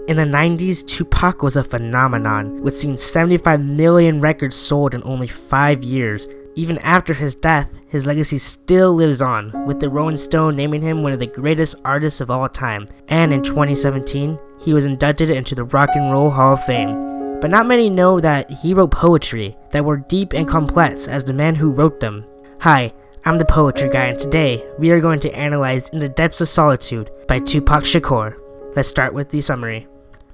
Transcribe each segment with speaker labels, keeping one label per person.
Speaker 1: In the 90s, Tupac was a phenomenon, with seeing 75 million records sold in only 5 years. Even after his death, his legacy still lives on, with the Rolling Stone naming him one of the greatest artists of all time. And in 2017, he was inducted into the Rock and Roll Hall of Fame. But not many know that he wrote poetry that were deep and complex as the man who wrote them. Hi, I'm the Poetry Guy, and today we are going to analyze In the Depths of Solitude by Tupac Shakur. Let's start with the summary.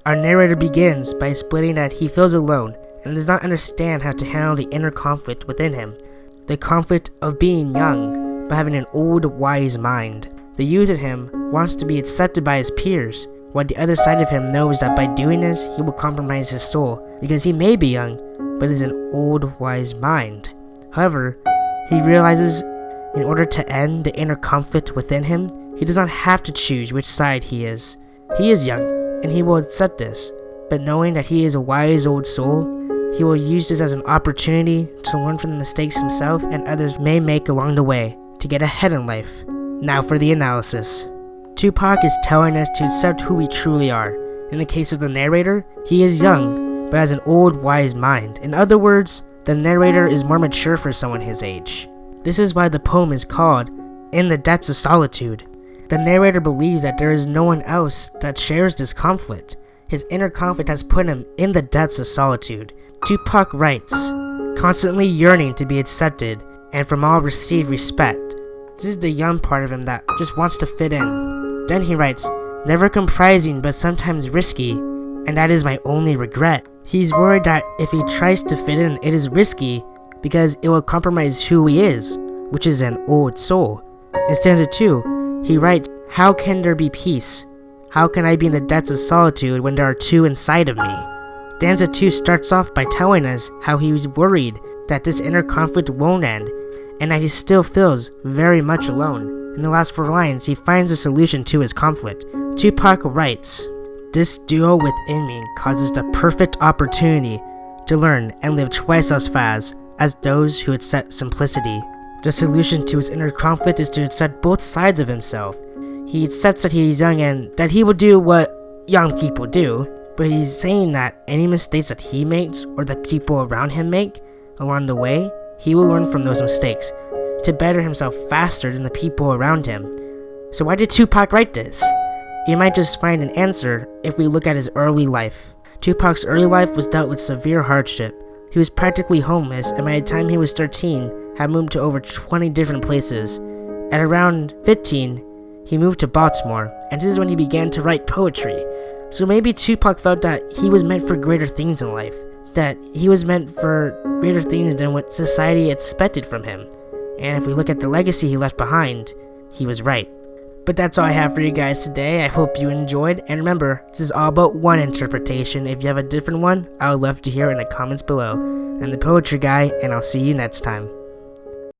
Speaker 1: Our narrator begins by explaining that he feels alone and does not understand how to handle the inner conflict within him. The conflict of being young, but having an old, wise mind. The youth in him wants to be accepted by his peers, while the other side of him knows that by doing this, he will compromise his soul, because he may be young, but is an old, wise mind. However, he realizes in order to end the inner conflict within him, he does not have to choose which side he is. He is young, and he will accept this, but knowing that he is a wise old soul, he will use this as an opportunity to learn from the mistakes himself and others may make along the way to get ahead in life. Now for the analysis. Tupac is telling us to accept who we truly are. In the case of the narrator, he is young, but has an old wise mind. In other words, the narrator is more mature for someone his age. This is why the poem is called In the Depths of Solitude. The narrator believes that there is no one else that shares this conflict. His inner conflict has put him in the depths of solitude. Tupac writes, constantly yearning to be accepted and from all receive respect. This is the young part of him that just wants to fit in. Then he writes, never comprising but sometimes risky, and that is my only regret. He's worried that if he tries to fit in, it is risky because it will compromise who he is, which is an old soul. In stanza 2, he writes, how can there be peace? How can I be in the depths of solitude when there are two inside of me? Stanza 2 starts off by telling us how he was worried that this inner conflict won't end, and that he still feels very much alone. In the last 4 lines, he finds a solution to his conflict. Tupac writes, this duo within me causes the perfect opportunity to learn and live twice as fast as those who accept simplicity. The solution to his inner conflict is to accept both sides of himself. He accepts that he is young and that he will do what young people do, but he's saying that any mistakes that he makes or that people around him make along the way, he will learn from those mistakes to better himself faster than the people around him. So why did Tupac write this? You might just find an answer if we look at his early life. Tupac's early life was dealt with severe hardship. He was practically homeless, and by the time he was 13, had moved to over 20 different places. At around 15, he moved to Baltimore, and this is when he began to write poetry. So maybe Tupac felt that he was meant for greater things in life, that he was meant for greater things than what society expected from him. And if we look at the legacy he left behind, he was right. But that's all I have for you guys today. I hope you enjoyed, and remember, this is all about one interpretation. If you have a different one, I would love to hear it in the comments below. I'm the Poetry Guy, and I'll see you next time.